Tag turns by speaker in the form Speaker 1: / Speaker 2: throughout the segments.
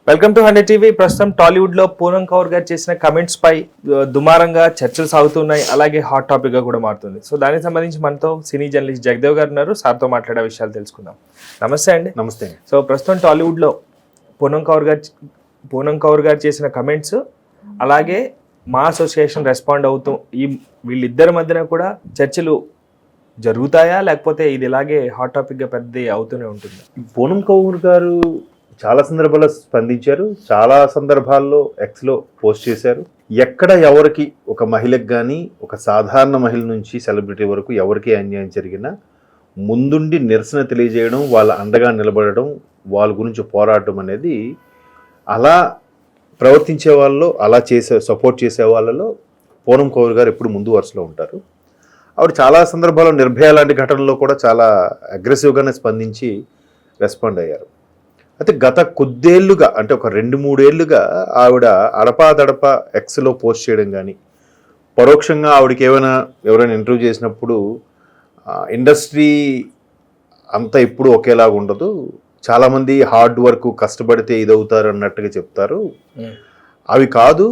Speaker 1: Welcome to 100 TV. ప్రస్తుతం టాలీవుడ్ లో పూనం కౌర్ గారు చేసిన కమెంట్స్ పై దుమారంగా చర్చలు సాగుతున్నాయి. అలాగే హాట్ టాపిక్ గా కూడా మారుతుంది. సో దానికి సంబంధించి మనతో సినీ జర్నలిస్ట్ జగదేవ్ గారు ఉన్నారు. సార్తో మాట్లాడే విషయాలు తెలుసుకుందాం. నమస్తే అండి.
Speaker 2: నమస్తే.
Speaker 1: సో ప్రస్తుతం టాలీవుడ్ లో పూనం కౌర్ గారు చేసిన కమెంట్స్, అలాగే మా అసోసియేషన్ రెస్పాండ్ అవుతూ వీళ్ళిద్దరి మధ్యన కూడా చర్చలు జరుగుతాయా, లేకపోతే ఇది ఇలాగే హాట్ టాపిక్ గా పెద్ద అవుతూనే ఉంటుంది?
Speaker 2: పూనం కౌర్ గారు చాలా సందర్భాల్లో స్పందించారు, చాలా సందర్భాల్లో ఎక్స్లో పోస్ట్ చేశారు. ఎక్కడ ఎవరికి, ఒక మహిళకు కానీ, ఒక సాధారణ మహిళ నుంచి సెలబ్రిటీ వరకు ఎవరికి అన్యాయం జరిగినా ముందుండి నిరసన తెలియజేయడం, వాళ్ళ అండగా నిలబడడం, వాళ్ళ గురించి పోరాడడం అనేది, అలా ప్రవర్తించే వాళ్ళలో, అలా సపోర్ట్ చేసే వాళ్ళలో పూనం కౌర్ గారు ఎప్పుడు ముందు వరుసలో ఉంటారు. ఆవిడ చాలా సందర్భాల్లో నిర్భయ లాంటి ఘటనలో కూడా చాలా అగ్రెసివ్గానే స్పందించి రెస్పాండ్ అయ్యారు. అయితే గత కొద్దేళ్లుగా, అంటే ఒక 2-3 ఏళ్లుగా ఆవిడ అడపాదడపా ఎక్స్లో పోస్ట్ చేయడం కానీ, పరోక్షంగా ఆవిడకి ఎవరైనా ఇంటర్వ్యూ చేసినప్పుడు ఇండస్ట్రీ అంతా ఎప్పుడు ఒకేలాగా ఉండదు, చాలామంది హార్డ్ వర్క్ కష్టపడితే ఇదవుతారు అన్నట్టుగా చెప్తారు, అవి కాదు,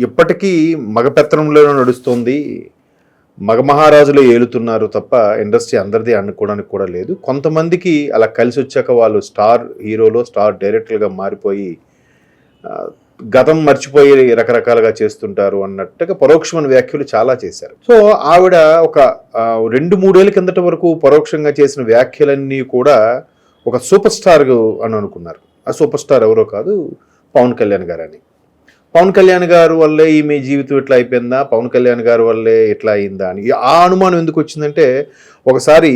Speaker 2: ఇప్పటికీ మగపెత్తనంలోనే నడుస్తుంది, మగ మహారాజులు ఏలుతున్నారు తప్ప ఇండస్ట్రీ అందరిది అనుకోవడానికి కూడా లేదు, కొంతమందికి అలా కలిసి వచ్చాక వాళ్ళు స్టార్ హీరోలో, స్టార్ డైరెక్టర్గా మారిపోయి గతం మర్చిపోయి రకరకాలుగా చేస్తుంటారు అన్నట్టుగా పరోక్షమైన వ్యాఖ్యలు చాలా చేశారు. సో ఆవిడ ఒక 2-3 ఏళ్ళ కిందట వరకు పరోక్షంగా చేసిన వ్యాఖ్యలన్నీ కూడా ఒక సూపర్ స్టార్ అని అనుకున్నారు. ఆ సూపర్ స్టార్ ఎవరో కాదు, పవన్ కళ్యాణ్ గారు అని. పవన్ కళ్యాణ్ గారు వల్లే ఈమె జీవితం ఇట్లా అయిపోయిందా, పవన్ కళ్యాణ్ గారు వల్లే ఇట్లా అయిందా అని ఆ అనుమానం ఎందుకు వచ్చిందంటే, ఒకసారి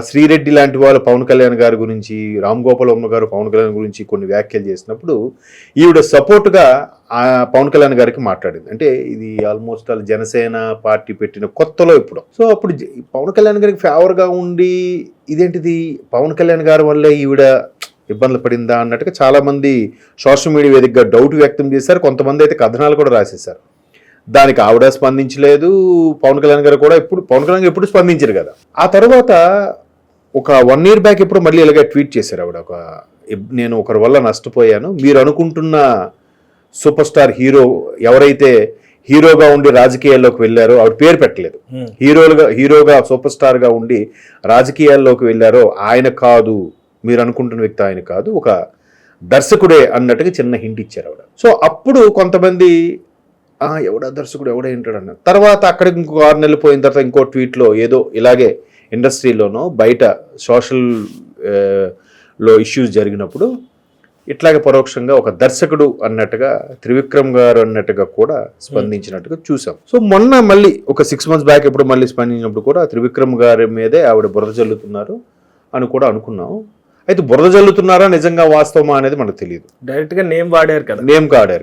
Speaker 2: శ్రీరెడ్డి లాంటి వాళ్ళు పవన్ కళ్యాణ్ గారి గురించి, రామ్ గోపాల్ వర్మ గారు పవన్ కళ్యాణ్ గురించి కొన్ని వ్యాఖ్యలు చేసినప్పుడు ఈవిడ సపోర్ట్గా పవన్ కళ్యాణ్ గారికి మాట్లాడింది. అంటే ఇది ఆల్మోస్ట్ వాళ్ళు జనసేన పార్టీ పెట్టిన కొత్తలో ఇప్పుడు. సో అప్పుడు పవన్ కళ్యాణ్ గారికి ఫేవర్గా ఉండి, ఇదేంటిది పవన్ కళ్యాణ్ గారి వల్లే ఈవిడ ఇబ్బందులు పడిందా అన్నట్టుగా చాలామంది సోషల్ మీడియా వేదికగా డౌట్ వ్యక్తం చేశారు. కొంతమంది అయితే కథనాలు కూడా రాసేశారు. దానికి ఆవిడ స్పందించలేదు, పవన్ కళ్యాణ్ గారు కూడా పవన్ కళ్యాణ్ గారు ఎప్పుడు స్పందించారు కదా. ఆ తర్వాత ఒక 1 year బ్యాక్ ఎప్పుడు మళ్ళీ ఇలాగే ట్వీట్ చేశారు ఆవిడ, నేను ఒకరి వల్ల నష్టపోయాను, మీరు అనుకుంటున్న సూపర్ స్టార్ హీరో ఎవరైతే హీరోగా ఉండి రాజకీయాల్లోకి వెళ్ళారో, ఆవిడ పేరు పెట్టలేదు, హీరోగా సూపర్ స్టార్గా ఉండి రాజకీయాల్లోకి వెళ్ళారో ఆయన కాదు, మీరు అనుకుంటున్న వ్యక్తి ఆయన కాదు, ఒక దర్శకుడే అన్నట్టుగా చిన్న హింట్ ఇచ్చారు ఆవిడ. సో అప్పుడు కొంతమంది ఎవడా దర్శకుడు, ఎవడే వింటాడు అన్నారు. తర్వాత అక్కడికి ఇంకో 6 నెలలు పోయిన తర్వాత ఇంకో ట్వీట్లో ఏదో ఇలాగే ఇండస్ట్రీలోనో బయట సోషల్ లో ఇష్యూస్ జరిగినప్పుడు ఇట్లాగే పరోక్షంగా ఒక దర్శకుడు అన్నట్టుగా, త్రివిక్రమ్ గారు అన్నట్టుగా కూడా స్పందించినట్టుగా చూసాం. సో మొన్న మళ్ళీ ఒక 6 months బ్యాక్ ఎప్పుడు మళ్ళీ స్పందించినప్పుడు కూడా త్రివిక్రమ్ గారి మీదే ఆవిడ బురద జల్లుతున్నారు అని కూడా అనుకున్నాం. అయితే బురద జల్లుతున్నారా నిజంగా వాస్తవమా అనేది మనకు తెలియదు.
Speaker 1: డైరెక్ట్ గా నేమ్ వాడారు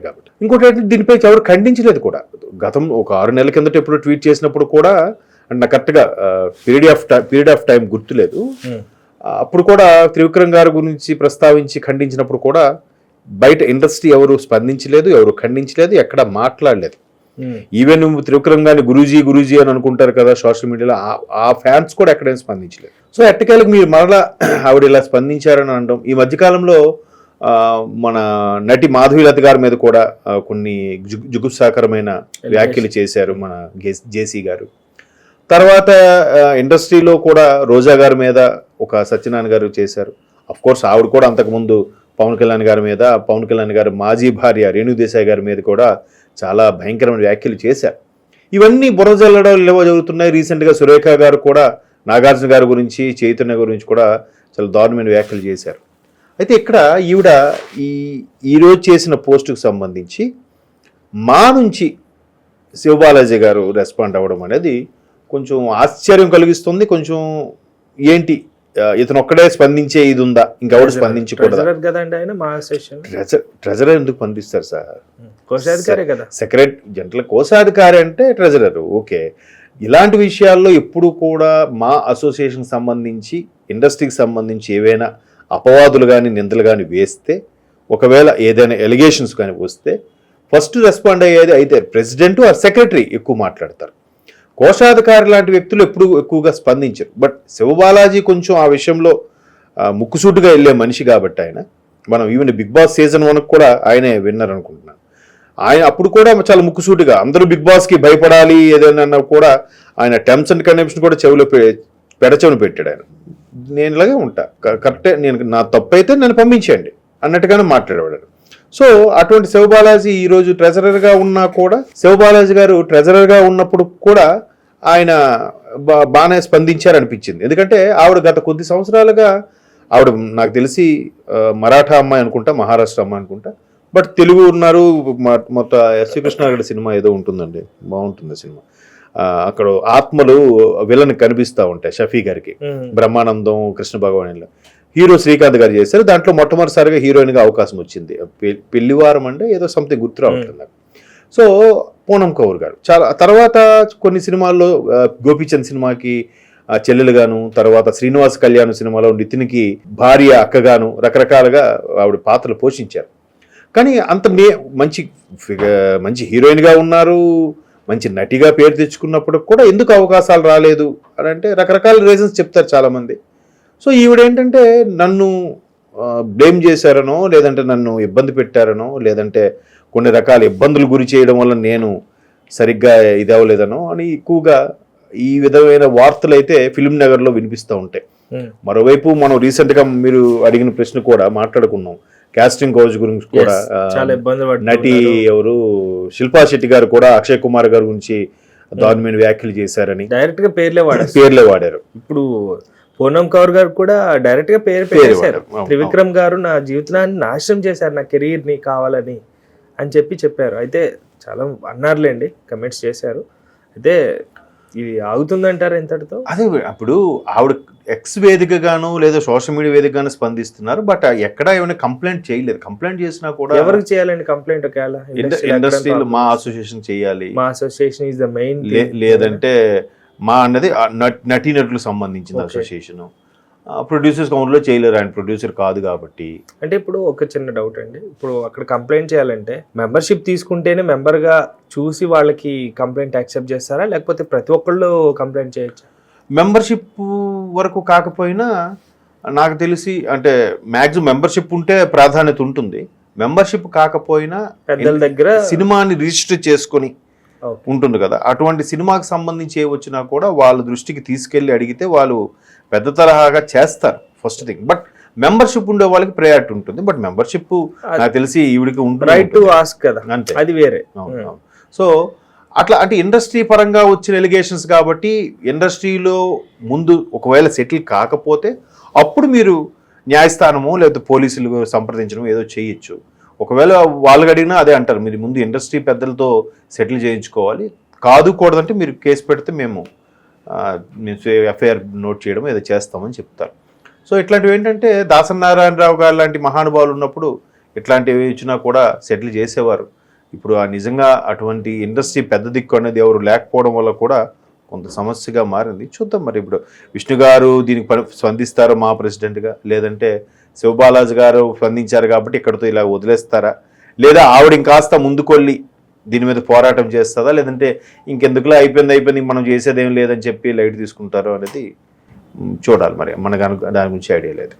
Speaker 2: కాబట్టి. ఇంకోటి దీనిపై ఎవరు ఖండించలేదు కూడా. గతం ఒక 6 నెలల కిందట ఎప్పుడు ట్వీట్ చేసినప్పుడు కూడా, అంటే నాకు కరెక్ట్గా పీరియడ్ ఆఫ్ టైం గుర్తులేదు, అప్పుడు కూడా త్రివిక్రమ్ గారి గురించి ప్రస్తావించి ఖండించినప్పుడు కూడా బయట ఇండస్ట్రీ ఎవరు స్పందించలేదు, ఎవరు ఖండించలేదు, ఎక్కడ మాట్లాడలేదు. ఈవెన్ త్రివిక్రమ్ గారిని గురూజీ అని అనుకుంటారు కదా సోషల్ మీడియాలో, ఆ ఫ్యాన్స్ కూడా ఎక్కడైనా స్పందించలేదు. సో ఎట్టకేలకు మీరు మరలా ఆవిడ ఇలా స్పందించారని అనడం. ఈ మధ్యకాలంలో మన నటి మాధవీలత గారి మీద కూడా కొన్ని జుగుప్సాకరమైన వ్యాఖ్యలు చేశారు మన జేసీ గారు. తర్వాత ఇండస్ట్రీలో కూడా రోజా గారి మీద ఒక సత్యనారాయణ గారు చేశారు. అఫ్ కోర్స్ ఆవిడ కూడా అంతకుముందు పవన్ కళ్యాణ్ గారి మీద, పవన్ కళ్యాణ్ గారి మాజీ భార్య రేణు దేశాయ్ గారి మీద కూడా చాలా భయంకరమైన వ్యాఖ్యలు చేశారు. ఇవన్నీ బుర్ర జల్లడం జరుగుతున్నాయి. రీసెంట్గా సురేఖ గారు కూడా నాగార్జున గారి గురించి, చైతన్య గురించి కూడా చాలా దారుణమైన వ్యాఖ్యలు చేశారు. అయితే ఇక్కడ ఈవిడ ఈరోజు చేసిన పోస్టుకు సంబంధించి మా నుంచి శివబాలాజీ గారు రెస్పాండ్ అవ్వడం అనేది కొంచెం ఆశ్చర్యం కలిగిస్తుంది. కొంచెం ఏంటి ఇతను ఒక్కడే స్పందించే ఇది ఉందా, ఇంకెవరు స్పందించకూడదు? ట్రెజరర్ ఎందుకు పంపిస్తారు సార్? సెక్రటరీ జనరల్ కోశాధికారి అంటే ట్రెజరర్. ఓకే, ఇలాంటి విషయాల్లో ఎప్పుడు కూడా మా అసోసియేషన్ సంబంధించి, ఇండస్ట్రీకి సంబంధించి ఏవైనా అపవాదులు కానీ నిందలు కానీ వేస్తే, ఒకవేళ ఏదైనా ఎలిగేషన్స్ కానీ వస్తే ఫస్ట్ రెస్పాండ్ అయ్యేది అయితే ప్రెసిడెంట్ ఆర్ సెక్రటరీ ఎక్కువ మాట్లాడతారు. కోశాధికారి లాంటి వ్యక్తులు ఎప్పుడు ఎక్కువగా స్పందించరు. బట్ శివబాలాజీ కొంచెం ఆ విషయంలో ముక్కుసూటుగా వెళ్ళే మనిషి కాబట్టి ఆయన మనం ఈవెన్ బిగ్ బాస్ సీజన్ 1 కూడా ఆయనే విన్నర్ అనుకుంటున్నాను. ఆయన అప్పుడు కూడా చాలా ముక్కుసూటిగా అందరూ బిగ్ బాస్కి భయపడాలి ఏదైనా కూడా ఆయన టర్మ్స్ అండ్ కండిషన్ కూడా చెవిలో పెడచెవిని పెట్టాడు ఆయన. నేను ఇలాగే ఉంటా, కరెక్టే, నా తప్పు అయితే నన్ను పంపించండి అన్నట్టుగానే మాట్లాడేవాడు. సో అటువంటి శివబాలాజీ ఈరోజు ట్రెజరర్గా ఉన్నా కూడా, శివబాలాజీ గారు ట్రెజరర్గా ఉన్నప్పుడు కూడా ఆయన బాగానే స్పందించారనిపించింది. ఎందుకంటే ఆవిడ గత కొద్ది సంవత్సరాలుగా ఆవిడ నాకు తెలిసి మరాఠా అమ్మాయి అనుకుంటా, మహారాష్ట్ర అమ్మాయి అనుకుంటా, బట్ తెలుగు ఉన్నారు. మొత్తం ఎస్వి కృష్ణారెడ్డి సినిమా ఏదో ఉంటుందండి, బాగుంటుంది సినిమా. అక్కడ ఆత్మలు విలన్ కనిపిస్తూ ఉంటాయి షఫీ గారికి, బ్రహ్మానందం, కృష్ణ భగవాన్ హీరో శ్రీకాంత్ గారు చేశారు. దాంట్లో మొట్టమొదటిసారిగా హీరోయిన్గా అవకాశం వచ్చింది. పెళ్లివారం అంటే ఏదో సంథింగ్ గుర్తు రావట్లేదు నాకు. సో పూనం కౌర్ గారు చాలా తర్వాత కొన్ని సినిమాల్లో గోపీచంద్ సినిమాకి చెల్లెలుగాను, తర్వాత శ్రీనివాస్ కళ్యాణ్ సినిమాలో నితిన్కి భార్య అక్కగాను రకరకాలుగా ఆవిడ పాత్రలు పోషించారు. కానీ అంత మంచి హీరోయిన్గా ఉన్నారు, మంచి నటిగా పేరు తెచ్చుకున్నప్పుడు కూడా ఎందుకు అవకాశాలు రాలేదు అని అంటే రకరకాల రీజన్స్ చెప్తారు చాలామంది. సో ఈవిడేంటంటే నన్ను బ్లేమ్ చేశారనో, లేదంటే నన్ను ఇబ్బంది పెట్టారనో, లేదంటే కొన్ని రకాల ఇబ్బందులు గురి చేయడం వల్ల నేను సరిగ్గా ఇది అవ్వలేదనో అని ఎక్కువగా ఈ విధమైన వార్తలు అయితే ఫిల్మ్ నగర్లో వినిపిస్తూ ఉంటాయి. మరోవైపు మనం రీసెంట్గా మీరు అడిగిన ప్రశ్న కూడా మాట్లాడుకున్నాం, కాస్టింగ్ కౌచ్ గురించి కూడా. నటి ఎవరు శిల్పా శెట్టి గారు కూడా అక్షయ్ కుమార్ గారి గురించి దారుణమైన వ్యాఖ్యలు చేశారని
Speaker 1: డైరెక్ట్ గా పేర్లే వాడారు. ఇప్పుడు పూనం కౌర్ గారు కూడా డైరెక్ట్ గా పేరు పెట్టేశారు. త్రివిక్రమ్ గారు నా జీవితాన్ని నాశనం చేశారు, నా కెరీర్ ని కావాలని అని చెప్పారు. అయితే చాలా అన్నారులేండి, కమెంట్స్ చేశారు. అయితే ఇది ఆగుతుందంటారు ఎంతటితో?
Speaker 2: అదే అప్పుడు ఆవిడ ఎక్స్ వేదికగాను లేదా సోషల్ మీడియా వేదికగాను స్పందిస్తున్నారు. బట్ ఎక్కడా ఏమైనా కంప్లైంట్ చేయలేదు. కంప్లైంట్ చేసినా కూడా
Speaker 1: ఎవరికి చేయాలండి కంప్లైంట్?
Speaker 2: ఇండస్ట్రీలో మా అసోసియేషన్ చేయాలి,
Speaker 1: మా అసోసియేషన్ ఇస్ ద మెయిన్,
Speaker 2: లేదంటే మా అన్నది నటీనటులకు సంబంధించిన అసోసియేషన్. ప్రొడ్యూసర్స్ కౌంట్లో చేయలేరు, ఆయన ప్రొడ్యూసర్ కాదు కాబట్టి.
Speaker 1: అంటే ఇప్పుడు ఒక చిన్న డౌట్ అండి, ఇప్పుడు అక్కడ కంప్లైంట్ చేయాలంటే మెంబర్షిప్ తీసుకుంటేనే మెంబర్గా చూసి వాళ్ళకి కంప్లైంట్ యాక్సెప్ట్ చేస్తారా, లేకపోతే ప్రతి ఒక్కళ్ళు కంప్లైంట్ చేయొచ్చా?
Speaker 2: మెంబర్షిప్ వరకు కాకపోయినా నాకు తెలిసి అంటే మ్యాక్సిమం మెంబర్షిప్ ఉంటే ప్రాధాన్యత ఉంటుంది. మెంబర్షిప్ కాకపోయినా
Speaker 1: పెద్దల దగ్గర
Speaker 2: సినిమాని రిజిస్టర్ చేసుకొని ఉంటుంది కదా, అటువంటి సినిమాకి సంబంధించి ఏ వచ్చినా కూడా వాళ్ళ దృష్టికి తీసుకెళ్ళి అడిగితే వాళ్ళు పెద్ద తరహాగా చేస్తారు ఫస్ట్ థింగ్. బట్ మెంబర్షిప్ ఉండే వాళ్ళకి ప్రయారిటీ ఉంటుంది. బట్ మెంబర్షిప్ నాకు తెలిసి ఈవిడికి ఉంటుంది,
Speaker 1: రైట్ టు ఆస్క్ కదా,
Speaker 2: అంతే,
Speaker 1: అది వేరే.
Speaker 2: సో అట్లా అంటే ఇండస్ట్రీ పరంగా వచ్చిన ఎలిగేషన్స్ కాబట్టి ఇండస్ట్రీలో ముందు ఒకవేళ సెటిల్ కాకపోతే అప్పుడు మీరు న్యాయస్థానము లేదా పోలీసులు సంప్రదించడం ఏదో చేయొచ్చు. ఒకవేళ వాళ్ళకి అడిగినా అదే అంటారు, మీరు ముందు ఇండస్ట్రీ పెద్దలతో సెటిల్ చేయించుకోవాలి, కాదు కూడదంటే మీరు కేసు పెడితే మేము ఎఫ్ఐఆర్ నోట్ చేయడం ఏదో చేస్తామని చెప్తారు. సో ఇట్లాంటివి ఏంటంటే దాసనారాయణరావు గారు లాంటి మహానుభావులు ఉన్నప్పుడు ఇట్లాంటివి ఇచ్చినా కూడా సెటిల్ చేసేవారు. ఇప్పుడు నిజంగా అటువంటి ఇండస్ట్రీ పెద్ద దిక్కు అనేది ఎవరు లేకపోవడం వల్ల కూడా కొంత సమస్యగా మారింది. చూద్దాం మరి ఇప్పుడు విష్ణు గారు దీనికి స్పందిస్తారో మా ప్రెసిడెంట్గా, లేదంటే శివబాలాజీ గారు స్పందించారు కాబట్టి ఇక్కడితో ఇలా వదిలేస్తారా, లేదా ఆవిడ ఇంకాస్త ముందుకొల్లి దీని మీద పోరాటం చేస్తుందా, లేదంటే ఇంకెందుకులా అయిపోయింది మనం చేసేదేం లేదని చెప్పి లైట్ తీసుకుంటారో అనేది చూడాలి. మరి మనకు దాని గురించి ఐడియా లేదు.